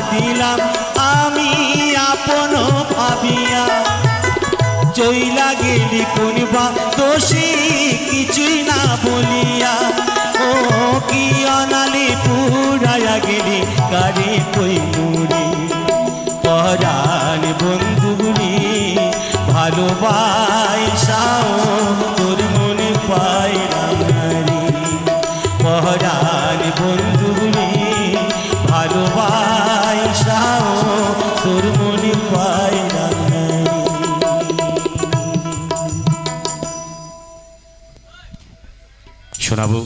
দিলাম আমি আপন ভাবিয়া চইলা গেলি কোনবা দোষী কিছুই না বলিয়া ও কি অনালি পুরায়া গেলি কারে কই মুড়ি পরাণ বন্ধুগুলি ভালোবাসাও তোর মনে পাইলাম রে পরাণ বন্ধুগুলি ভালোবাসাও তোর মনে পাইলাম শোনাবো।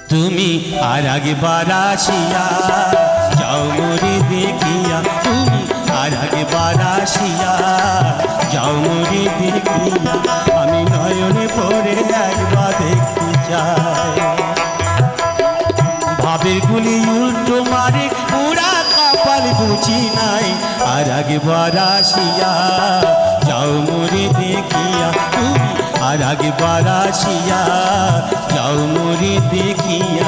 তুমি আর একবার আসিয়া যাও মোরে দেখিয়া তুমি আর একবার আসিয়া যাও মোরে দেখিয়া আমি নয়নে পড়ে একবার দেখতে চাই ভাবের গুলি উল্টো মারে পুরা কপাল বুঝি নাই আর একবার আসিয়া যাও মোরে দেখিয়া তুমি আর একবার আসিয়া যাও মোরে দেখিয়া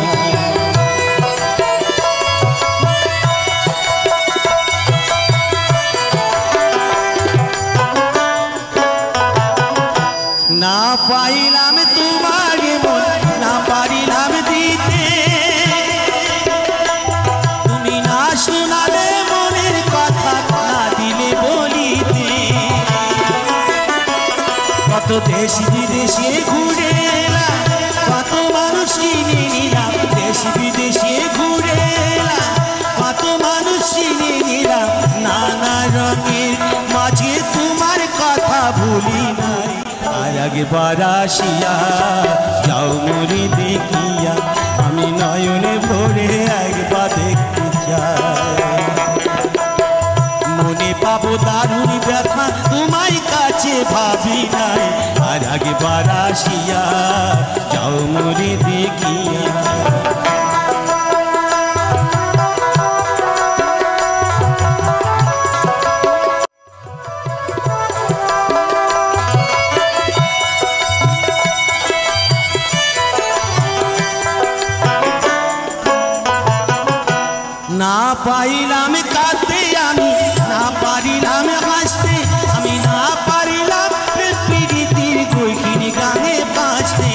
না পাইলাম তোমার মন না পারিলাম দিতে তুমি না শোনালে মনের কথা না দিলে বলিতে কত দেশ বিদেশে ঘুরে এলাম কত মানুষ চিনে নিলাম দেশ বিদেশে ঘুরে এলাম কত মানুষ চিনে নিলাম নানা রঙের মাঝে তোমার কথা ভুলি নাই আর একবার আসিয়া যাও মোরে দেখিয়া আমি নয়নে ভরে একবার দেখতে চাই মনে পাবো দারুণ ব্যথা তোমায় কাছে ভাবি নাই আর একবার আসিয়া যাও মোরে দেখিয়া না পাইলাম কাঁদতে আমি না পারিলাম হাসতে আমি না পারিলাম প্রীতির কইখিনি গানে বাঁচতে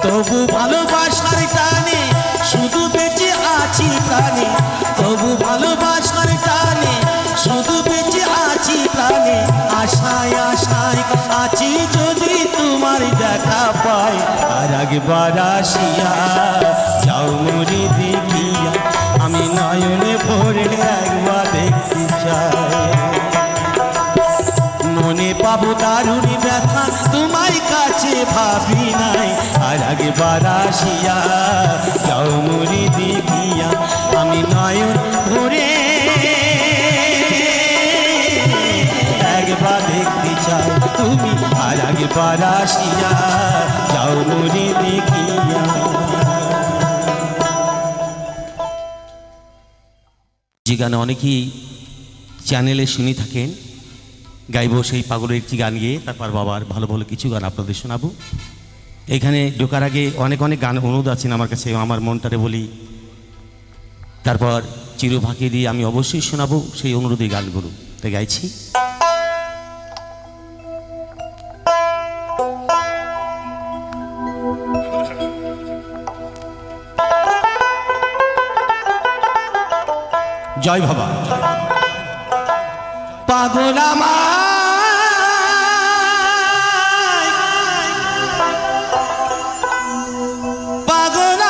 তবু ভালোবাসার টানে শুধু বেঁচে আছি প্রাণে তবু ভালোবাসার টানে শুধু বেঁচে আছি প্রাণে আশায় আশায় আছি যদি তোমার দেখা পাই আর একবার আসিয়া যাও মোরে দেখিয়া আমি নয়নে ভরে একবার দেখতে চাই মনে পাবো দারুণ ব্যথা তোমায় কাছে ভাবি নাই আর একবার আসিয়া যাও মোরে দেখিয়া আমি নয়ন ভরে একবার দেখতে চাই তুমি আর একবার আসিয়া যাও মোরে দেখিয়া যে গান অনেকেই চ্যানেলে শুনে থাকেন গাইব সেই পাগলের একটি গান গিয়ে তারপর বাবার ভালো ভালো কিছু গান আপনাদের শোনাবো এখানে ঢোকার আগে অনেক অনেক গান অনুরোধ আছেন আমার কাছে আমার মনটারে বলি তারপর চির ফাঁকি দিয়ে আমি অবশ্যই শোনাবো সেই অনুরোধী গানগুলো তাই গাইছি জয় বাবা পাগল পাগল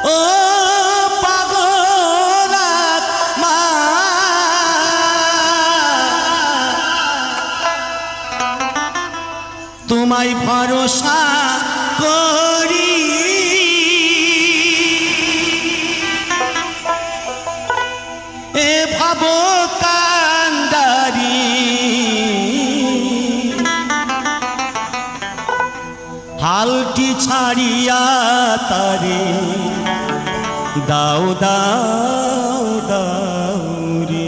ও পাগল তোমায় ভরসা করি এ ভাবো কান্দা হালটি ছাড়িয়া তারে দাও দাও দাও রে।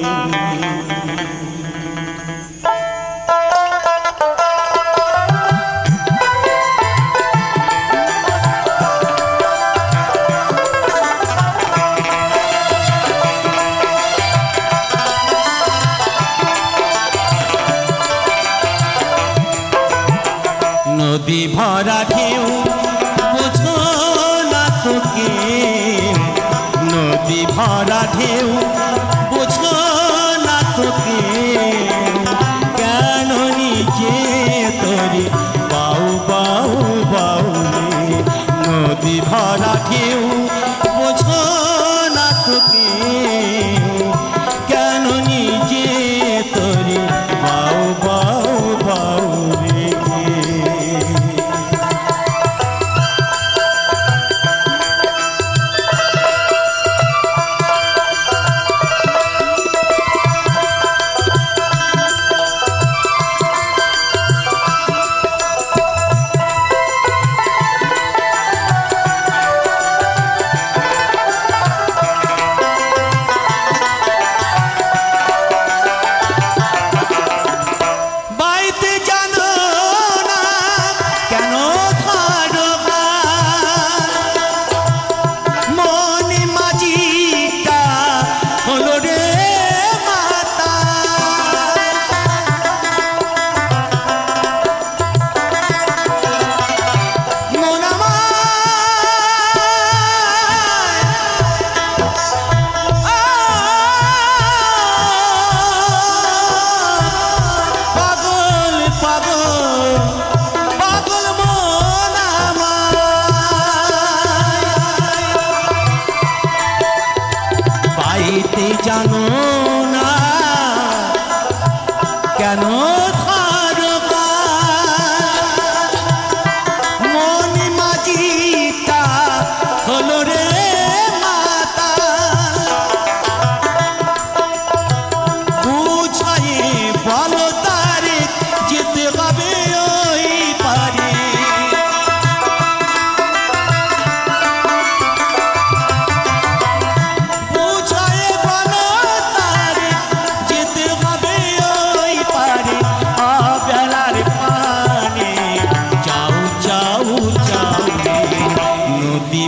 নদী ভরা ঢেউ বোঝো না তোকে, নদী ভরা ঢেউ বোঝো না তোকে, কেন নিজে তোরে বাউ বাউ বাউ রে। নদী ভরা ঢেউ বোঝো না তোকে, কেন নিজে তোরে বাউ বাউ বাউ রে। জানো না কেন মন মাঝিটা হলো রে মাতা, বুঝায়ে বলো তারে যেতে হবে ওই পারে।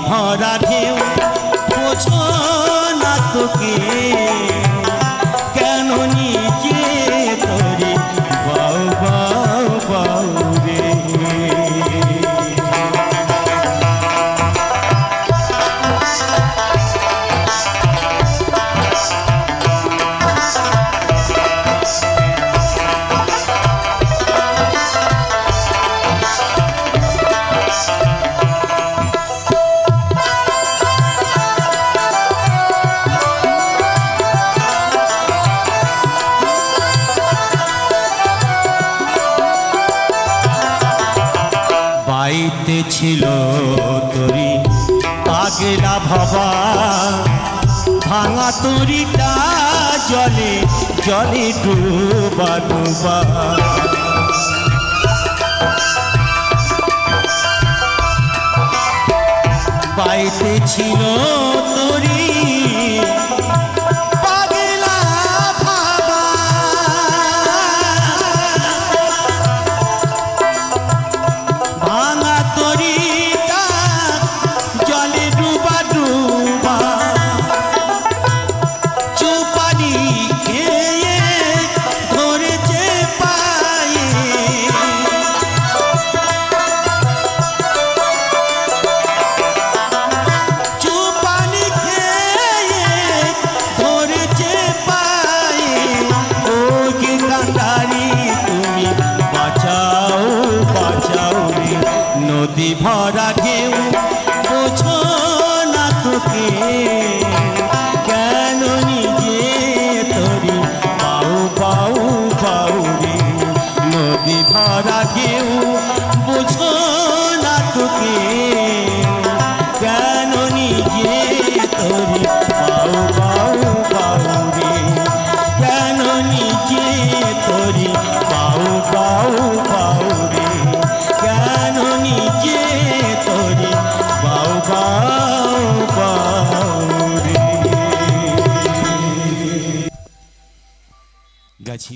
ভরা ঢেউ বোঝো না তোকে, কেন নিজে তোরে বাউ বাউ বাউ রে। বাইতে ছিল তরি আগেলা ভাবা, ভাঙা তরিটা জলে জলে ডুবা ডুবা। বাইতে ছিল তরি নদী ভরা ঢেউ বোঝো না তোকে, কেন নিজে তোরে বাউ বাউ বাউ রে। নদী ভরা ঢেউ বোঝো না তোকে, কেন নিজে তোরে বাউ বাউ বাউ রে। কেন নিজে তোরে বাউ বাউ বাউ রে, কেন নিজে পাও পাও রে। গাছি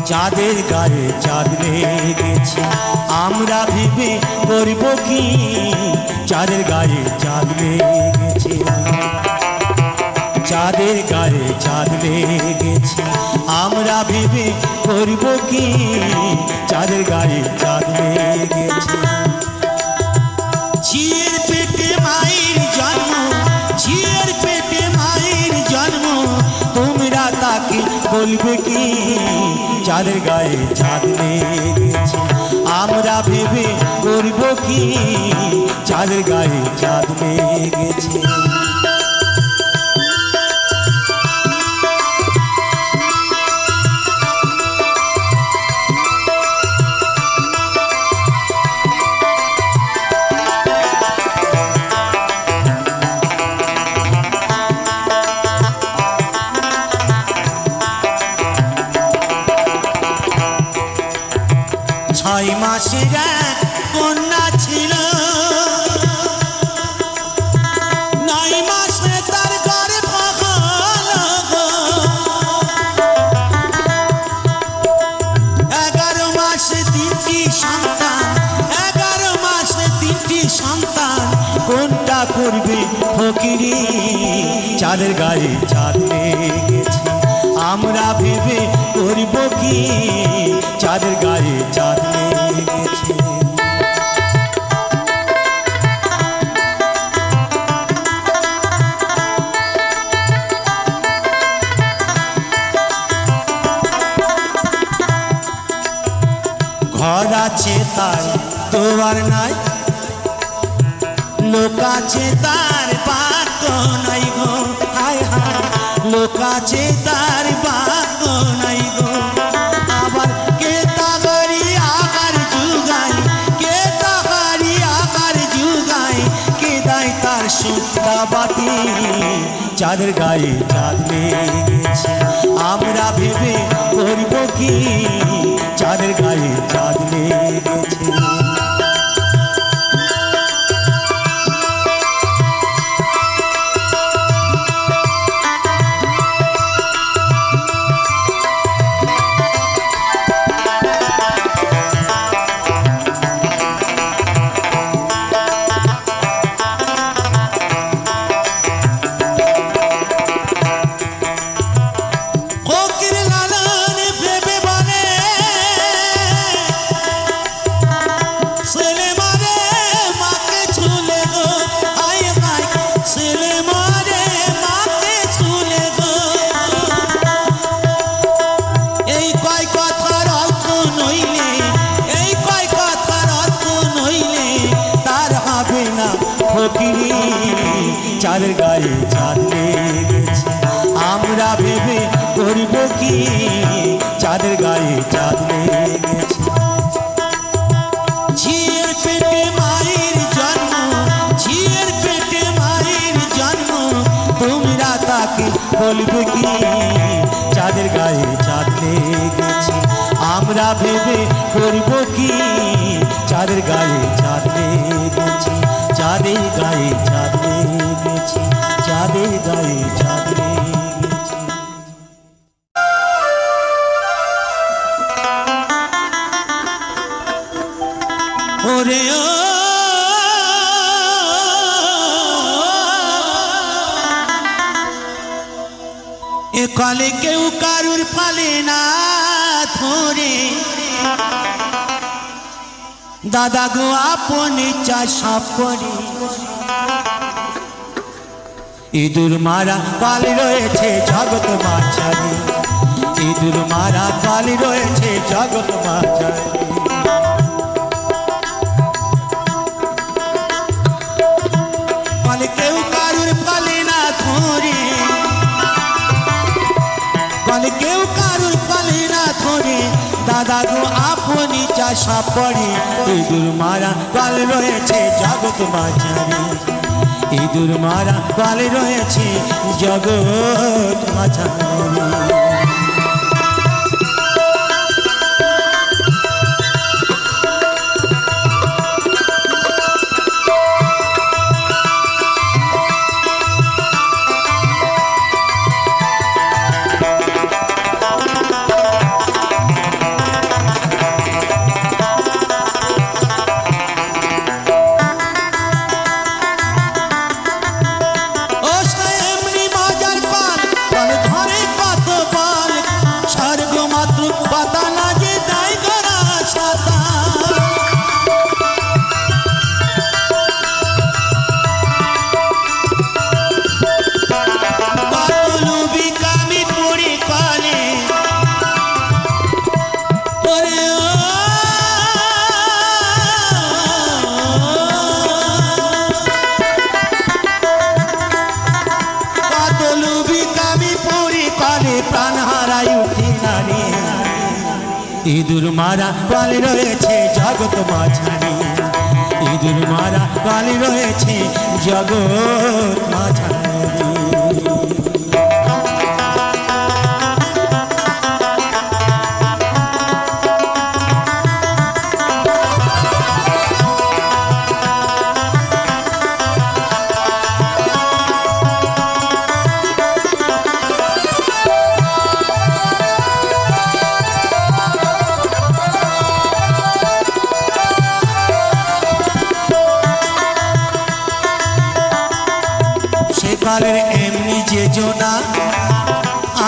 চাঁদের গায়ে চাঁদ লেগেছে আমরা ভেবে করব কি, চাঁদের গায়ে চাঁদ লেগেছে, চাঁদের গায়ে চাঁদ লেগেছে আমরা ভেবে করব কি, চাঁদের গায়ে চাঁদ লেগেছে। ঝিয়ের পেটে মায়ের জন্ম, ঝিয়ের পেটে মায়ের জন্ম, তোমরা তাকে বলবে কি, চাঁদের গায়ে চাঁদ লেগেছে আমরা ভেবে করব কি, চাঁদের গায়ে চাঁদ লেগেছে। ছয় মাসের এক কন্যা ছিল, 9 মাসে তার গর্ভ হলো গো, 11 মাসে 3টি সন্তান, 11 মাসে 3টি সন্তান, কোনটা করবে ফকিরি, চাঁদের গায়ে চাঁদ লেগেছে আমরা ভেবে করব কি, চাঁদের গায়ে চাঁদ লেগেছে। ঘর আছে তার তোয়ার নাই, লোক আছে তার বাক্য নাই গো, হায় হায় লোক আছে তার বাক্য নাই গো। আবার কে তাহারি আকার যুগায়, কে তাহারি আকার যুগায়, কে দেয় তার সুতা বাটি, চাঁদের গায়ে চাঁদ লেগেছে আমরা ভেবে করব কি, চাঁদের গায়ে চাঁদ লেগেছে। চাঁদের গায়ে চাঁদ লেগেছে আমরা ভেবে করব কি, চাঁদের গায়ে চাঁদ লেগেছে। ঝিয়ের পেটে মায়ের জন্ম, ঝিয়ের পেটে মায়ের জন্ম, তোমরা তাকে বলবে কি, চাঁদের গায়ে চাঁদ লেগেছে আমরা ভেবে করব কি, চাঁদের গায়ে চাঁদ লেগেছে, চাঁদের গায়ে চাঁদ লেগেছে, চাঁদের গায়ে চাঁদ লেগেছে। ওরে ও এ কালে কেউ কারুর পালে না ধরে, দাদা গো আপনি চাষা পড়ে, ইঁদুর মারা কাল রয়েছে জগৎ মাঝারে, ইঁদুর মারা কাল রয়েছে জগৎ মাঝারে। কালে কেউ কারুর পালে না ধরে, কালে কেউ কারুর পালে না ধরে, দাদা গো আপনি চাষা পড়ি ইঁদুর মারা কাল রয়েছে জগৎ মাঝারি ইঁদুর মারা কাল রয়েছে জগৎ মাঝারি ইঁদুর মারা কাল রয়েছে জগৎ মাঝারি ইঁদুর মারা কাল রয়েছে জগৎ মাঝারি কালের এমনি যে জোনা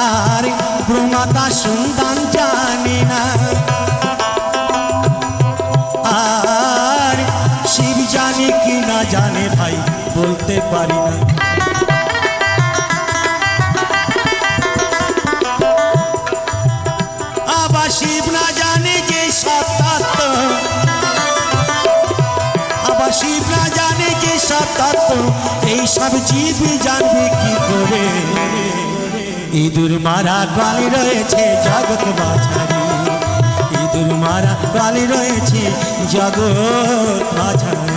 আর ব্রহ্মাতা সন্তান জানি না আর শিব জানে কি না জানে ভাই বলতে পারি না আবার শিব না জানে যে সত্য আবার শিব না জানে যে সত্য এই সব জীব জানবে কি করে ইঁদুর মারা কাল রয়েছে জগৎ মাঝারি ইঁদুর মারা কাল রয়েছে জগৎ মাঝারি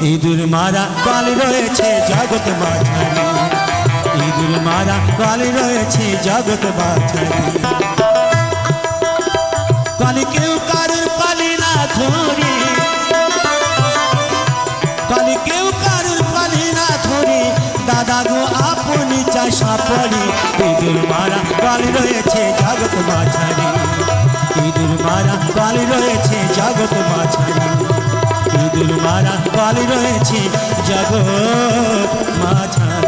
ইঁদুর মারা কাল রয়েছে জগৎ মাঝারি ইঁদুর মারা কাল রয়েছে জগৎ মাঝারি কালি কেউ কারুর পালি না ধরে কালি কেউ কারুর পালি না ধরে দাদা গো আপনি চাষা পড়ি ইঁদুর মারা কাল রয়েছে জগৎ মাঝারি ইঁদুর মারা কাল রয়েছে জগৎ মাঝারি ইঁদুর মারা কাল রয়েছে জগৎ মাঝারি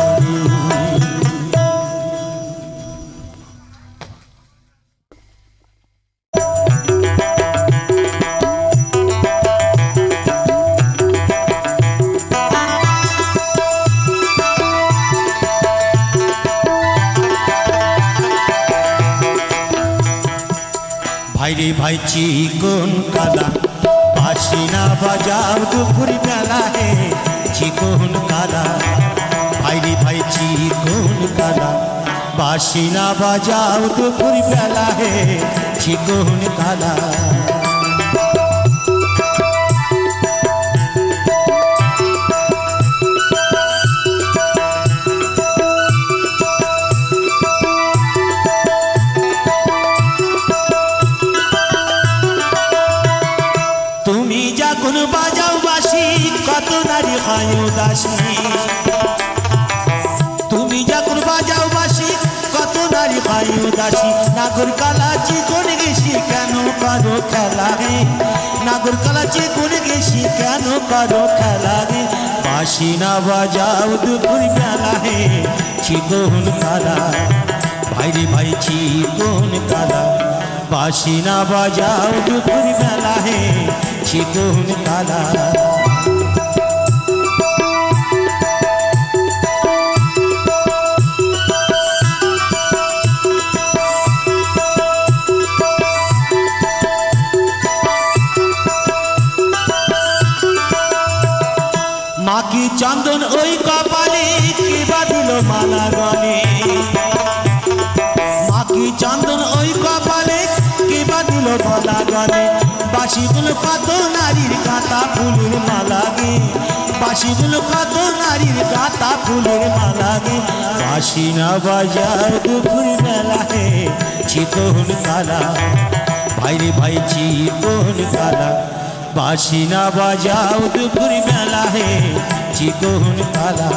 ভাইরে ভাই চিকন কালা বাঁশি না বাজাও দুপুর বেলা হে চিকন কালা ভাইরে ভাই চিকন কালা बांशी ना बजाओ दुपुर बेला है चिकन काला बाजाओ बांशी कत नारी खाय उदासी तुमी যখন বাজাও বাঁশি কত নারী খায় উদাসী নাগর কালাচি কোনে গেছি কেন করো খেলা রে নাগর কালাচি কোনে গেছি কেন করো খেলা রে বাঁশি না বাজাও দুপুর বেলা হে চিকন কালা ভাই রে ভাই চিকন কালা बांशी ना बजाओ दुपुर बेला है चिकन काला माँ की चंदन ओई कपाले की बादिलो माला गले माँ की चंदन ओई कपाले दिलो गला गले बांशी गुलो कत नारीर गाता फुलेर माला गे बांशी गुलो कत नारीर गाता फुलेर माला गे बांशी ना बजाओ दुपुर बेला है चिकन काला भाई रे भाई चिकन काला बांशी ना बजाओ दुपुर बेला है चिकन काला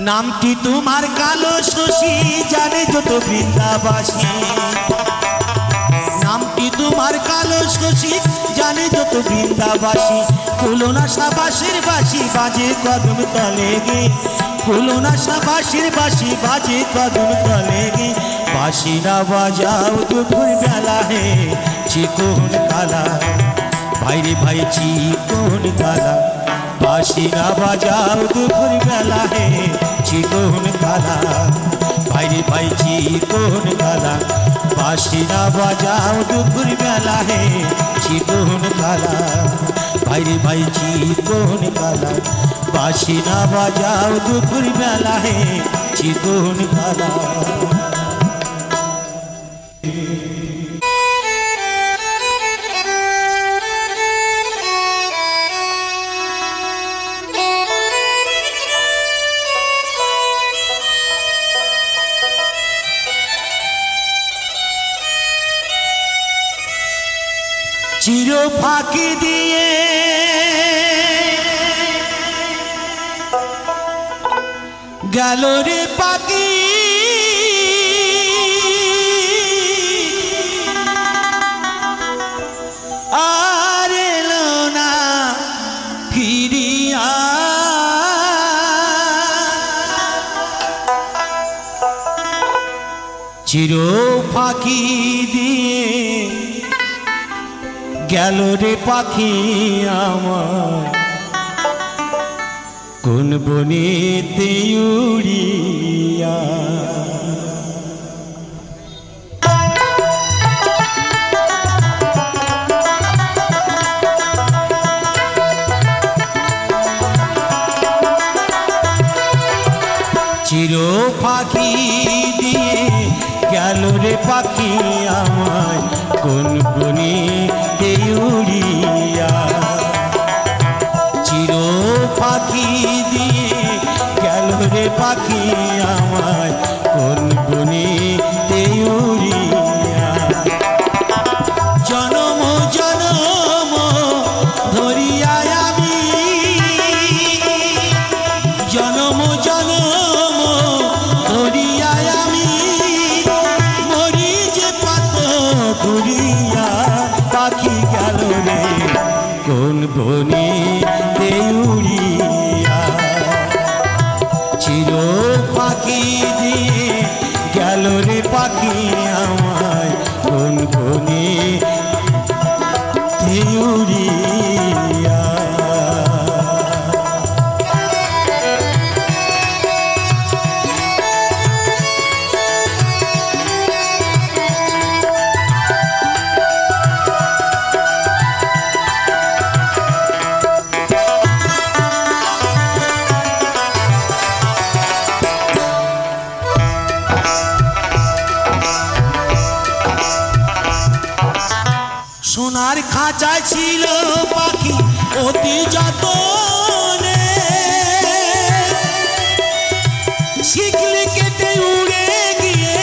नामटी तुम्हार कालो शशि जाने जो तो बृंदाबासी नामटी तुम्हार कालो शशि जाने जो तो बृंदाबासी कुलोना शाबाशेर बासी बाजे कदम तले गे कुलोना शाबाशेर बासी बाजे कदम तले गे बांशी ना बजाओ दुपुर बेला है चिकन काला भाई रे भाई चिकन काला बांशी ना बजाओ दुपुर बेला है चिकन काला भाई रे भाई चिकन काला बांशी ना बजाओ दुपुर बेला है चिकन काला भाई रे भाई चिकन काला बांशी ना बजाओ दुपुर बेला है चिकन काला चिरो फाँकी दिए गেল रे पाखी আর এলো না ফিরিয়া চিরো ফাঁকি দিয়ে গেল রে পাখি আমার কোন বনেতে উড়িয়া চিরো ফাঁকি দিয়ে গেল রে পাখি আমায় কোন বনেতে উড়িয়া চিরো পাখি দিয়ে গেল রে পাখি আমায় কোন বনেতে উড়িয়া জনম জনম ধরিয়া আমি জনম জনম ধরিয়া আমি মরি যে পাত ঘুরিয়া পাখি গেল রে কোন বনেতে উড়িয়া চিরো পাখি দিয়ে গেল রে পাখি আমায় কোন বনেতে উড়িয়া সোনার খাঁচায় ছিল পাখি অতি যতনে, শিকলি কেটে উড়ে গিয়ে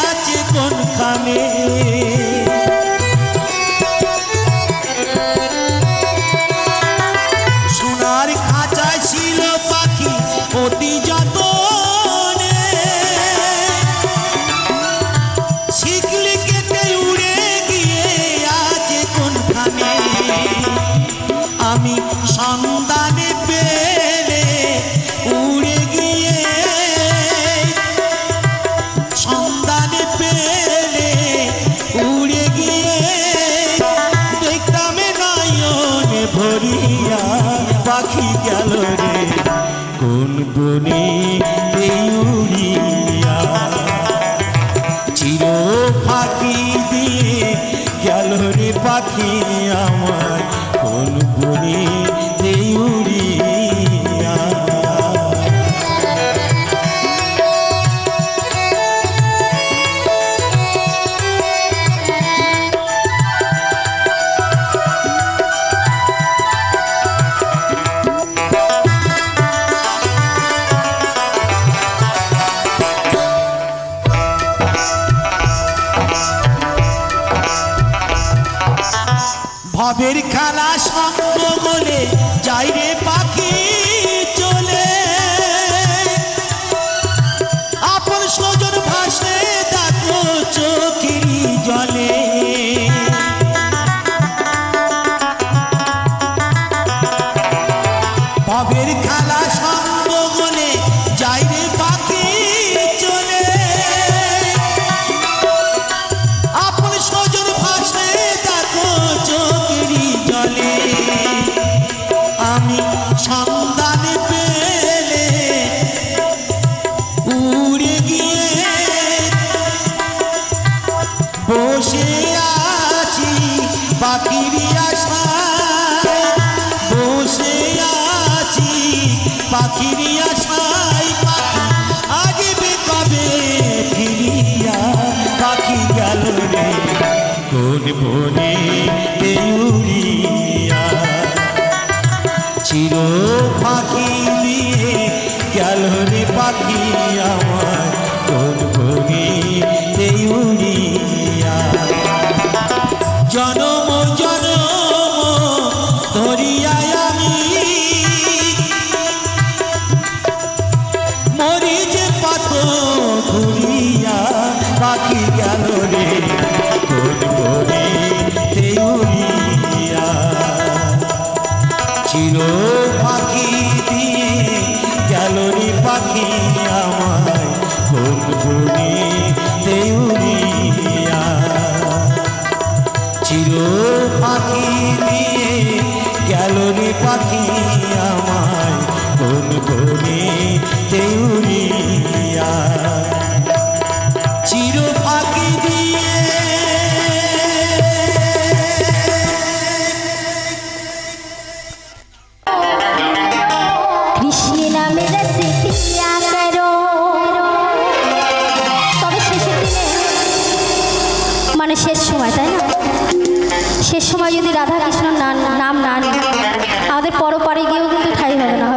আছে কোনখানে। সোনার খাঁচায় ছিল পাখি অতি যতনে, শিকলি কেটে উড়ে গিয়ে আছে কোনখানে। আমি সন্ধানে পেলে উড়ে গিয়ে, সন্ধানে পেলে উড়ে গিয়ে দেখতাম নয়নে ভরিয়া পাখি গেল রে কোন বনে উড়িয়া। চির ফাঁকি দিয়ে গেল রে পাখি আমার কোন বনে উড়িয়া। ভবের খেলা সঙ্গ বলে যাই রে পাখি চলে, আপন স্বজন ভাসে দেখো চোখেরই জলে। ভবের খেলা সঙ্গ বলে যাই রে পাখি চলে, আপন স্বজন ভাসে দেখো চোখেরই জলে। আমি সন্ধানে পেলে উড়ে গিয়ে বসে আছি পাখির আশায়, বসে আছি পাখির আশায়। পাখি আসবে কবে ফিরিয়া, পাখি গেল রে কোন বনে উড়িয়া। চির পাখি দিয়ে গেল রে পাখি আমার কোন বনে উড়িয়া। জনম জনম ধরিয়া আমি মরি যে পাত ঘুরিয়া, পাখি গেল রে কোন বনে উড়িয়া। চির পাখি দিয়ে গেল রে পাখি আমায় কোন বনে উড়িয়া। চির পাখি দিয়ে গেল রে পাখি আমায় কোন বনে উড়িয়া। চির পাখি দিয়ে কৃষ্ণ নামে রসে পিয়া করো। তবে শেষের দিনে মানে শেষ সময়, তাই না? শেষ সময় যদি রাধা কৃষ্ণ নাম না নিই আমাদের পরপারে গিয়েও কিন্তু ঠাই হবে না।